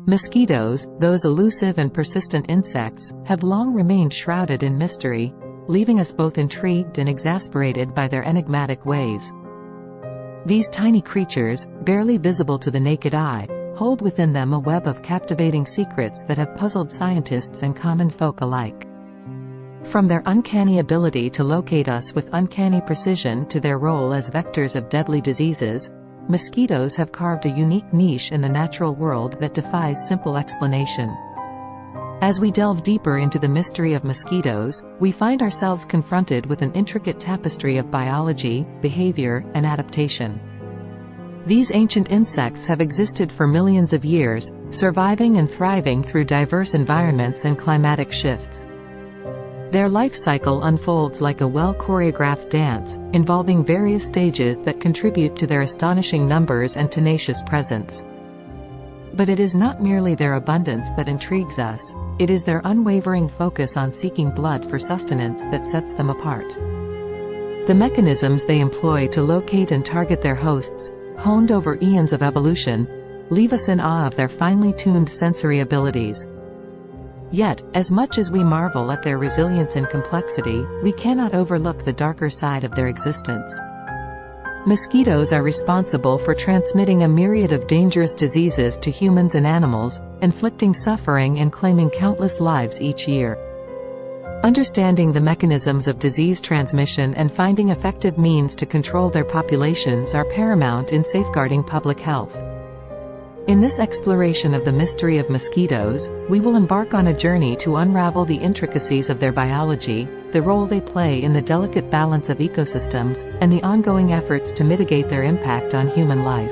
Mosquitoes, those elusive and persistent insects, have long remained shrouded in mystery, leaving us both intrigued and exasperated by their enigmatic ways. These tiny creatures, barely visible to the naked eye, hold within them a web of captivating secrets that have puzzled scientists and common folk alike. From their uncanny ability to locate us with uncanny precision to their role as vectors of deadly diseases, mosquitoes have carved a unique niche in the natural world that defies simple explanation. As we delve deeper into the mystery of mosquitoes, we find ourselves confronted with an intricate tapestry of biology, behavior, and adaptation. These ancient insects have existed for millions of years, surviving and thriving through diverse environments and climatic shifts. Their life cycle unfolds like a well-choreographed dance, involving various stages that contribute to their astonishing numbers and tenacious presence. But it is not merely their abundance that intrigues us, it is their unwavering focus on seeking blood for sustenance that sets them apart. The mechanisms they employ to locate and target their hosts, honed over eons of evolution, leave us in awe of their finely tuned sensory abilities. Yet, as much as we marvel at their resilience and complexity, we cannot overlook the darker side of their existence. Mosquitoes are responsible for transmitting a myriad of dangerous diseases to humans and animals, inflicting suffering and claiming countless lives each year. Understanding the mechanisms of disease transmission and finding effective means to control their populations are paramount in safeguarding public health. In this exploration of the mystery of mosquitoes, we will embark on a journey to unravel the intricacies of their biology, the role they play in the delicate balance of ecosystems, and the ongoing efforts to mitigate their impact on human life.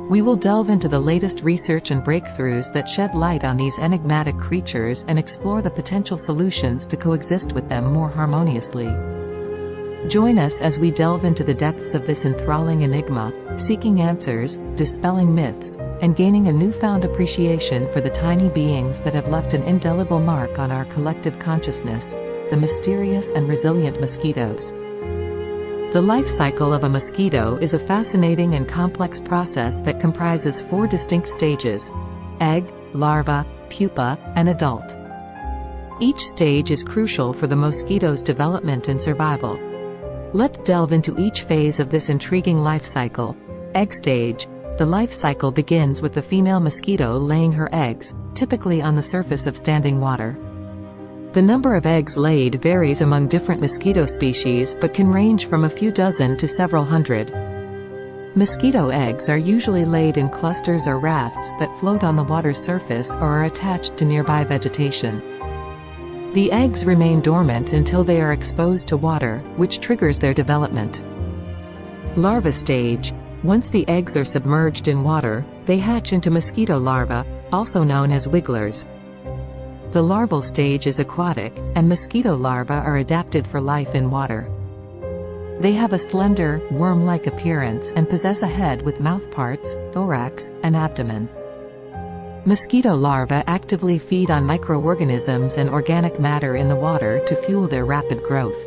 We will delve into the latest research and breakthroughs that shed light on these enigmatic creatures and explore the potential solutions to coexist with them more harmoniously. Join us as we delve into the depths of this enthralling enigma, seeking answers, dispelling myths, and gaining a newfound appreciation for the tiny beings that have left an indelible mark on our collective consciousness, the mysterious and resilient mosquitoes. The life cycle of a mosquito is a fascinating and complex process that comprises 4 distinct stages: egg, larva, pupa, and adult. Each stage is crucial for the mosquito's development and survival. Let's delve into each phase of this intriguing life cycle. Egg stage. The life cycle begins with the female mosquito laying her eggs, typically on the surface of standing water. The number of eggs laid varies among different mosquito species but can range from a few dozen to several hundred. Mosquito eggs are usually laid in clusters or rafts that float on the water's surface or are attached to nearby vegetation. The eggs remain dormant until they are exposed to water, which triggers their development. Larva stage. Once the eggs are submerged in water, they hatch into mosquito larvae, also known as wigglers. The larval stage is aquatic, and mosquito larvae are adapted for life in water. They have a slender, worm-like appearance and possess a head with mouthparts, thorax, and abdomen. Mosquito larvae actively feed on microorganisms and organic matter in the water to fuel their rapid growth.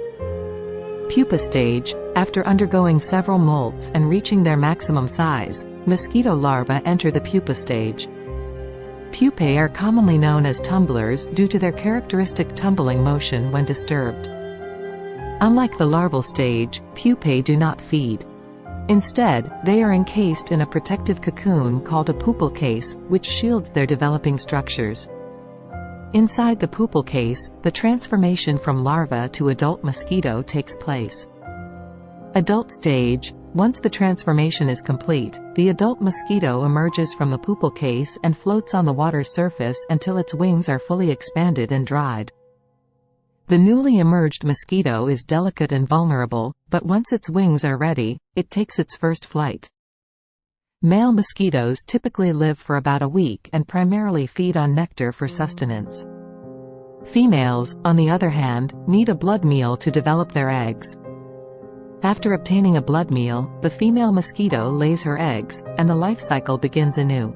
Pupa stage. After undergoing several molts and reaching their maximum size, mosquito larvae enter the pupa stage. Pupae are commonly known as tumblers due to their characteristic tumbling motion when disturbed. Unlike the larval stage, pupae do not feed. Instead, they are encased in a protective cocoon called a pupal case, which shields their developing structures. Inside the pupal case, the transformation from larva to adult mosquito takes place. Adult stage. Once the transformation is complete, the adult mosquito emerges from the pupal case and floats on the water's surface until its wings are fully expanded and dried. The newly emerged mosquito is delicate and vulnerable, but once its wings are ready, it takes its first flight. Male mosquitoes typically live for about a week and primarily feed on nectar for sustenance. Females, on the other hand, need a blood meal to develop their eggs. After obtaining a blood meal, the female mosquito lays her eggs, and the life cycle begins anew.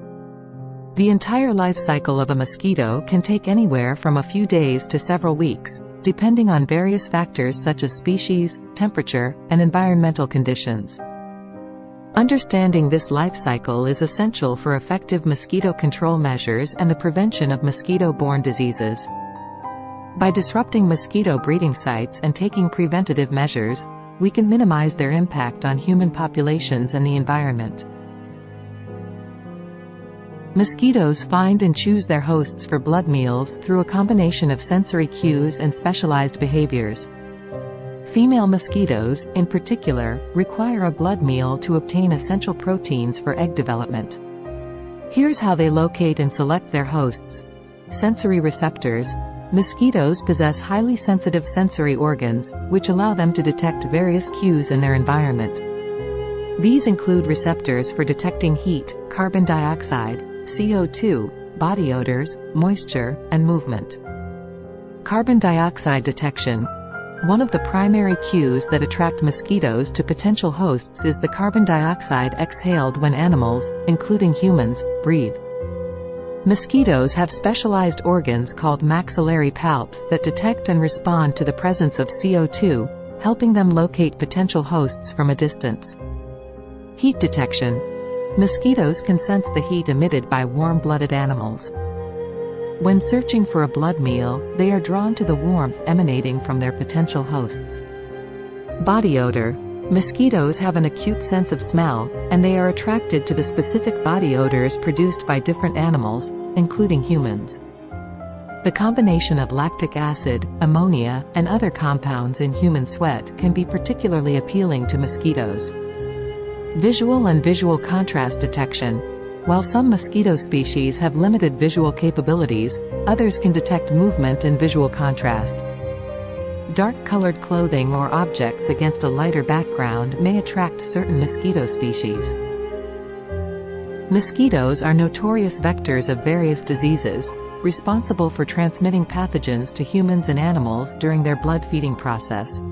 The entire life cycle of a mosquito can take anywhere from a few days to several weeks, depending on various factors such as species, temperature, and environmental conditions. Understanding this life cycle is essential for effective mosquito control measures and the prevention of mosquito-borne diseases. By disrupting mosquito breeding sites and taking preventative measures, we can minimize their impact on human populations and the environment. Mosquitoes find and choose their hosts for blood meals through a combination of sensory cues and specialized behaviors. Female mosquitoes, in particular, require a blood meal to obtain essential proteins for egg development. Here's how they locate and select their hosts. Sensory receptors. Mosquitoes possess highly sensitive sensory organs, which allow them to detect various cues in their environment. These include receptors for detecting heat, carbon dioxide, CO2, body odors, moisture, and movement. Carbon dioxide detection. One of the primary cues that attract mosquitoes to potential hosts is the carbon dioxide exhaled when animals, including humans, breathe. Mosquitoes have specialized organs called maxillary palps that detect and respond to the presence of CO2, helping them locate potential hosts from a distance. Heat detection. Mosquitoes can sense the heat emitted by warm-blooded animals. When searching for a blood meal, they are drawn to the warmth emanating from their potential hosts. Body odor. Mosquitoes have an acute sense of smell, and they are attracted to the specific body odors produced by different animals, including humans. The combination of lactic acid, ammonia, and other compounds in human sweat can be particularly appealing to mosquitoes. Visual and visual contrast detection. While some mosquito species have limited visual capabilities, others can detect movement and visual contrast. Dark-colored clothing or objects against a lighter background may attract certain mosquito species. Mosquitoes are notorious vectors of various diseases, responsible for transmitting pathogens to humans and animals during their blood feeding process.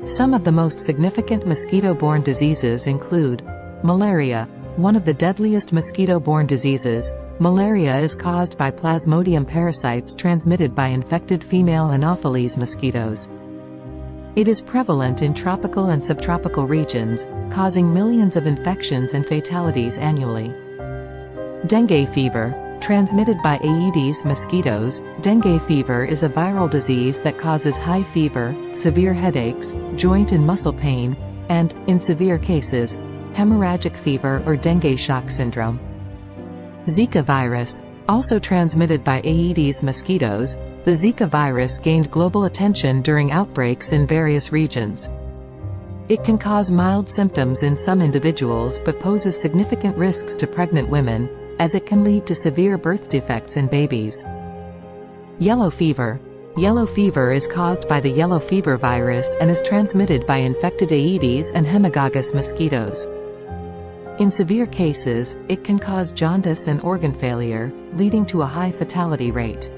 Some of the most significant mosquito-borne diseases include malaria. One of the deadliest mosquito-borne diseases, malaria is caused by Plasmodium parasites transmitted by infected female Anopheles mosquitoes. It is prevalent in tropical and subtropical regions, causing millions of infections and fatalities annually. Dengue fever. Transmitted by Aedes mosquitoes, dengue fever is a viral disease that causes high fever, severe headaches, joint and muscle pain, and, in severe cases, hemorrhagic fever or dengue shock syndrome. Zika virus. Also transmitted by Aedes mosquitoes, the Zika virus gained global attention during outbreaks in various regions. It can cause mild symptoms in some individuals but poses significant risks to pregnant women, as it can lead to severe birth defects in babies. Yellow fever. Yellow fever is caused by the yellow fever virus and is transmitted by infected Aedes and Haemococcus mosquitoes. In severe cases, it can cause jaundice and organ failure, leading to a high fatality rate.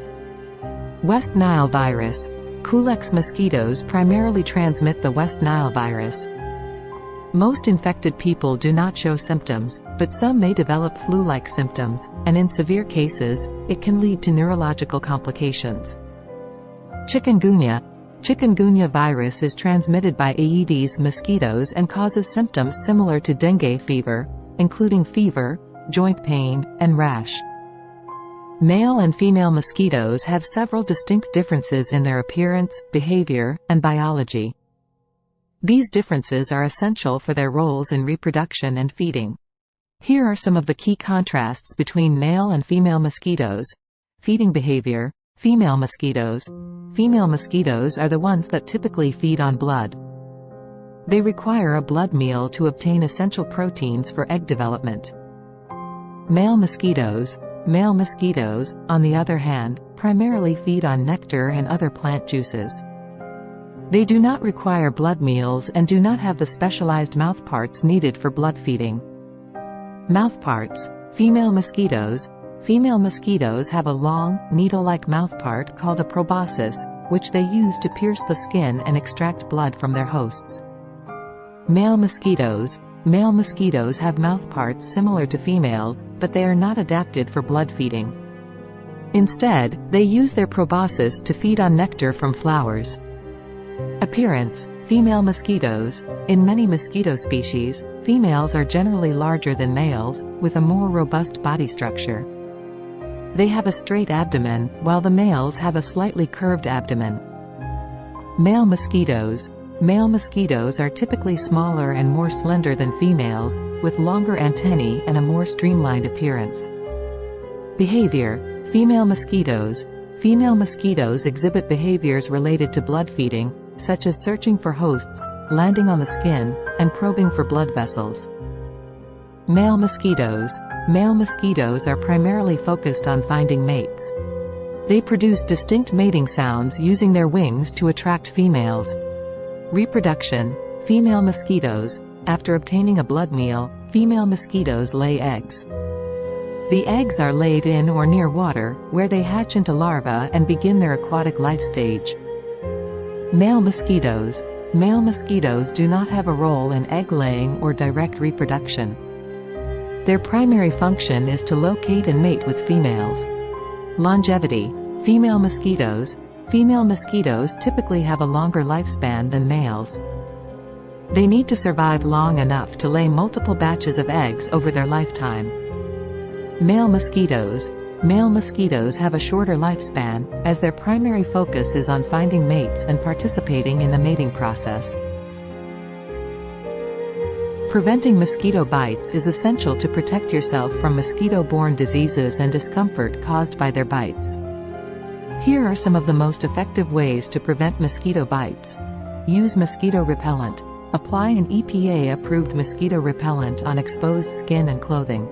West Nile virus. Culex mosquitoes primarily transmit the West Nile virus. Most infected people do not show symptoms, but some may develop flu-like symptoms, and in severe cases, it can lead to neurological complications. Chikungunya. Chikungunya virus is transmitted by Aedes mosquitoes and causes symptoms similar to dengue fever, including fever, joint pain, and rash. Male and female mosquitoes have several distinct differences in their appearance, behavior, and biology. These differences are essential for their roles in reproduction and feeding. Here are some of the key contrasts between male and female mosquitoes. Feeding behavior. Female mosquitoes. Female mosquitoes are the ones that typically feed on blood. They require a blood meal to obtain essential proteins for egg development. Male mosquitoes. Male mosquitoes, on the other hand, primarily feed on nectar and other plant juices. They do not require blood meals and do not have the specialized mouthparts needed for blood feeding. Mouthparts. Female mosquitoes. Female mosquitoes have a long, needle-like mouthpart called a proboscis, which they use to pierce the skin and extract blood from their hosts. Male mosquitoes. Male mosquitoes have mouthparts similar to females, but they are not adapted for blood feeding. Instead, they use their proboscis to feed on nectar from flowers. Appearance. Female mosquitoes. In many mosquito species, females are generally larger than males, with a more robust body structure. They have a straight abdomen, while the males have a slightly curved abdomen. Male mosquitoes. Male mosquitoes are typically smaller and more slender than females, with longer antennae and a more streamlined appearance. Behavior. Female mosquitoes. Female mosquitoes exhibit behaviors related to blood feeding, such as searching for hosts, landing on the skin, and probing for blood vessels. Male mosquitoes. Male mosquitoes are primarily focused on finding mates. They produce distinct mating sounds using their wings to attract females. Reproduction. Female mosquitoes. After obtaining a blood meal, female mosquitoes lay eggs. The eggs are laid in or near water, where they hatch into larvae and begin their aquatic life stage. Male mosquitoes. Male mosquitoes do not have a role in egg-laying or direct reproduction. Their primary function is to locate and mate with females. Longevity. Female mosquitoes. Female mosquitoes typically have a longer lifespan than males. They need to survive long enough to lay multiple batches of eggs over their lifetime. Male mosquitoes. Male mosquitoes have a shorter lifespan, as their primary focus is on finding mates and participating in the mating process. Preventing mosquito bites is essential to protect yourself from mosquito-borne diseases and discomfort caused by their bites. Here are some of the most effective ways to prevent mosquito bites. Use mosquito repellent. Apply an EPA-approved mosquito repellent on exposed skin and clothing.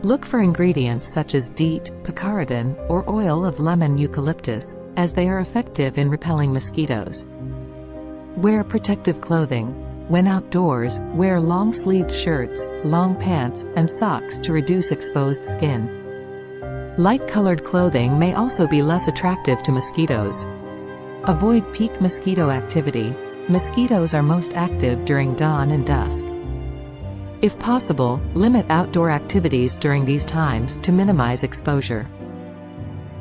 Look for ingredients such as DEET, picaridin, or oil of lemon eucalyptus, as they are effective in repelling mosquitoes. Wear protective clothing. When outdoors, wear long-sleeved shirts, long pants, and socks to reduce exposed skin. Light-colored clothing may also be less attractive to mosquitoes. Avoid peak mosquito activity. Mosquitoes are most active during dawn and dusk. If possible, limit outdoor activities during these times to minimize exposure.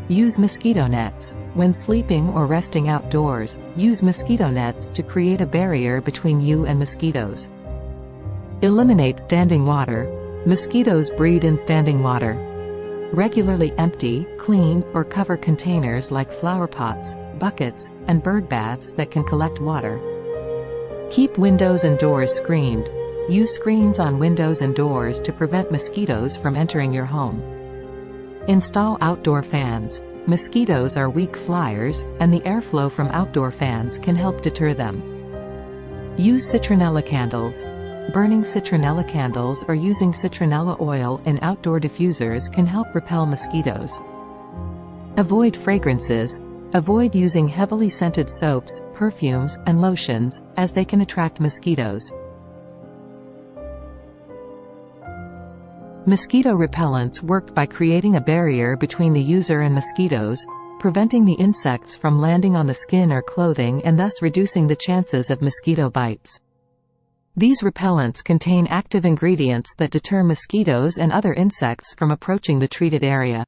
Use mosquito nets. When sleeping or resting outdoors, use mosquito nets to create a barrier between you and mosquitoes. Eliminate standing water. Mosquitoes breed in standing water. Regularly empty, clean, or cover containers like flower pots, buckets, and bird baths that can collect water. Keep windows and doors screened. Use screens on windows and doors to prevent mosquitoes from entering your home. Install outdoor fans. Mosquitoes are weak flyers, and the airflow from outdoor fans can help deter them. Use citronella candles. Burning citronella candles or using citronella oil in outdoor diffusers can help repel mosquitoes. Avoid fragrances. Avoid using heavily scented soaps, perfumes, and lotions, as they can attract mosquitoes. Mosquito repellents work by creating a barrier between the user and mosquitoes, preventing the insects from landing on the skin or clothing and thus reducing the chances of mosquito bites. These repellents contain active ingredients that deter mosquitoes and other insects from approaching the treated area.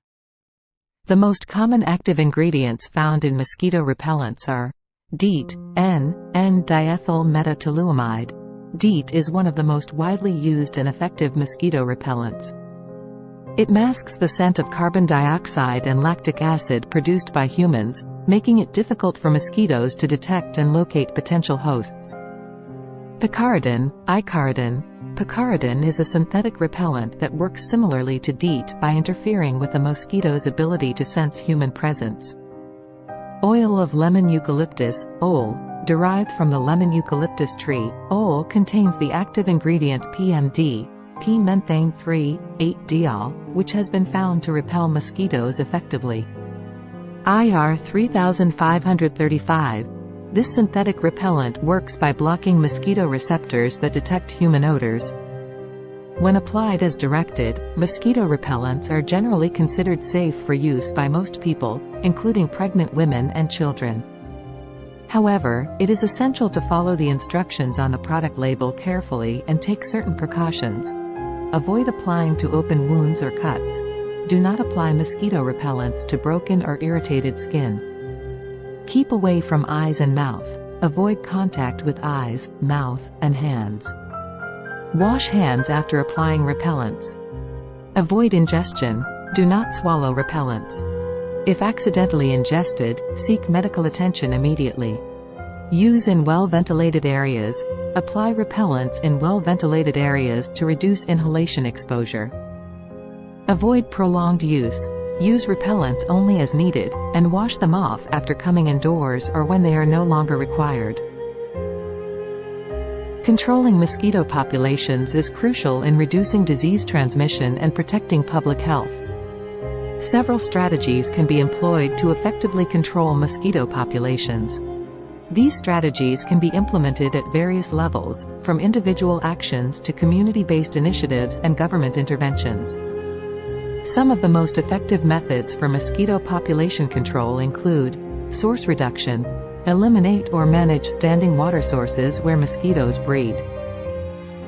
The most common active ingredients found in mosquito repellents are DEET, N-diethyl metatoluamide. DEET is one of the most widely used and effective mosquito repellents. It masks the scent of carbon dioxide and lactic acid produced by humans, making it difficult for mosquitoes to detect and locate potential hosts. Picaridin, Icaridin. Picaridin is a synthetic repellent that works similarly to DEET by interfering with the mosquito's ability to sense human presence. Oil of lemon eucalyptus, OL. Derived from the lemon eucalyptus tree, OL contains the active ingredient PMD, p-menthane 3,8-diol, which has been found to repel mosquitoes effectively. IR 3535. This synthetic repellent works by blocking mosquito receptors that detect human odors. When applied as directed, mosquito repellents are generally considered safe for use by most people, including pregnant women and children. However, it is essential to follow the instructions on the product label carefully and take certain precautions. Avoid applying to open wounds or cuts. Do not apply mosquito repellents to broken or irritated skin. Keep away from eyes and mouth. avoid contact with eyes, mouth, and hands. Wash hands after applying repellents. Avoid ingestion. Do not swallow repellents. If accidentally ingested, seek medical attention immediately. Use in well-ventilated areas. Apply repellents in well-ventilated areas to reduce inhalation exposure. Avoid prolonged use. Use repellents only as needed, and wash them off after coming indoors or when they are no longer required. Controlling mosquito populations is crucial in reducing disease transmission and protecting public health. Several strategies can be employed to effectively control mosquito populations. These strategies can be implemented at various levels, from individual actions to community-based initiatives and government interventions. Some of the most effective methods for mosquito population control include source reduction. Eliminate or manage standing water sources where mosquitoes breed.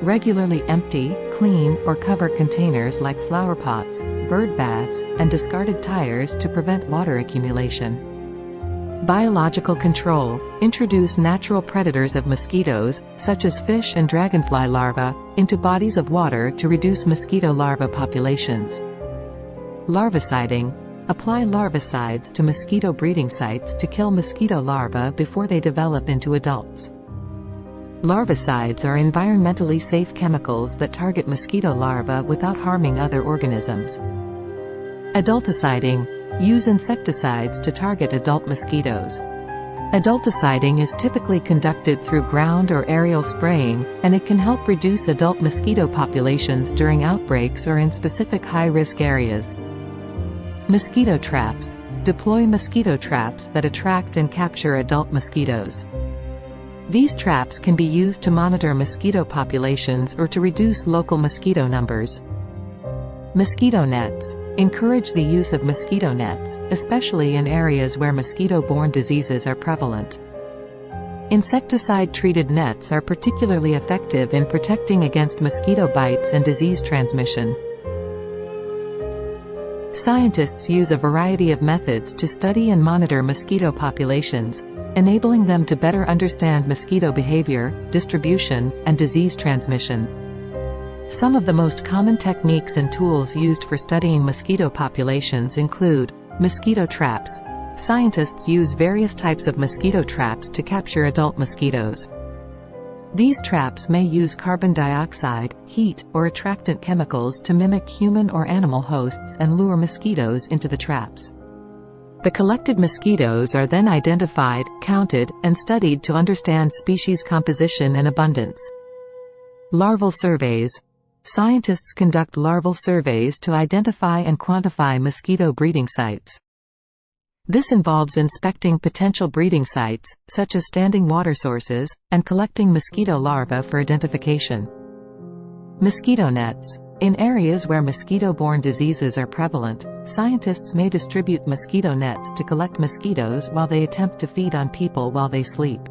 Regularly empty, clean, or cover containers like flower pots, bird baths, and discarded tires to prevent water accumulation. Biological control. Introduce natural predators of mosquitoes, such as fish and dragonfly larvae, into bodies of water to reduce mosquito larvae populations. Larviciding. Apply larvicides to mosquito breeding sites to kill mosquito larvae before they develop into adults. Larvicides are environmentally safe chemicals that target mosquito larvae without harming other organisms. Adulticiding. Use insecticides to target adult mosquitoes. Adulticiding is typically conducted through ground or aerial spraying, and it can help reduce adult mosquito populations during outbreaks or in specific high-risk areas. Mosquito traps. Deploy mosquito traps that attract and capture adult mosquitoes. These traps can be used to monitor mosquito populations or to reduce local mosquito numbers. Mosquito nets. Encourage the use of mosquito nets, especially in areas where mosquito-borne diseases are prevalent. Insecticide-treated nets are particularly effective in protecting against mosquito bites and disease transmission. Scientists use a variety of methods to study and monitor mosquito populations, enabling them to better understand mosquito behavior, distribution, and disease transmission. Some of the most common techniques and tools used for studying mosquito populations include mosquito traps. Scientists use various types of mosquito traps to capture adult mosquitoes. These traps may use carbon dioxide, heat, or attractant chemicals to mimic human or animal hosts and lure mosquitoes into the traps. The collected mosquitoes are then identified, counted, and studied to understand species composition and abundance. Larval surveys. Scientists conduct larval surveys to identify and quantify mosquito breeding sites. This involves inspecting potential breeding sites, such as standing water sources, and collecting mosquito larvae for identification. Mosquito nets. In areas where mosquito-borne diseases are prevalent, scientists may distribute mosquito nets to collect mosquitoes while they attempt to feed on people while they sleep.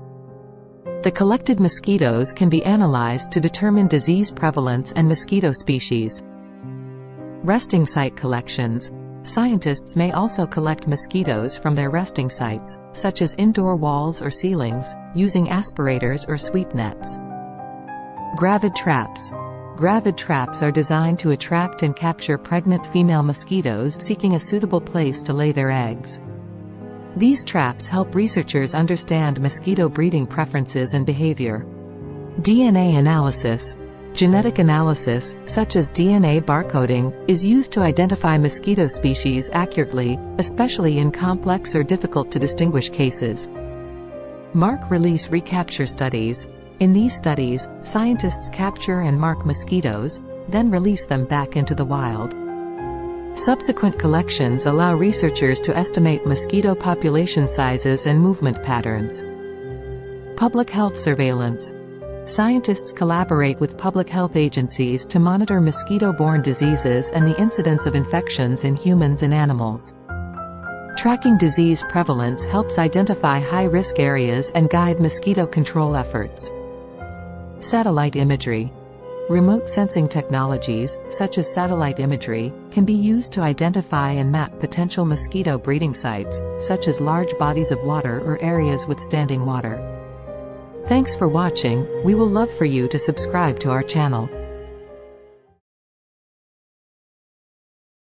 The collected mosquitoes can be analyzed to determine disease prevalence and mosquito species. Resting site collections. Scientists may also collect mosquitoes from their resting sites, such as indoor walls or ceilings, using aspirators or sweep nets. Gravid traps. Gravid traps are designed to attract and capture pregnant female mosquitoes seeking a suitable place to lay their eggs. These traps help researchers understand mosquito breeding preferences and behavior. DNA analysis. Genetic analysis, such as DNA barcoding, is used to identify mosquito species accurately, especially in complex or difficult-to-distinguish cases. Mark-release recapture studies. In these studies, scientists capture and mark mosquitoes, then release them back into the wild. Subsequent collections allow researchers to estimate mosquito population sizes and movement patterns. Public health surveillance. Scientists collaborate with public health agencies to monitor mosquito-borne diseases and the incidence of infections in humans and animals. Tracking disease prevalence helps identify high-risk areas and guide mosquito control efforts. Satellite imagery. Remote sensing technologies, such as satellite imagery, can be used to identify and map potential mosquito breeding sites, such as large bodies of water or areas with standing water. Thanks for watching. We will love for you to subscribe to our channel.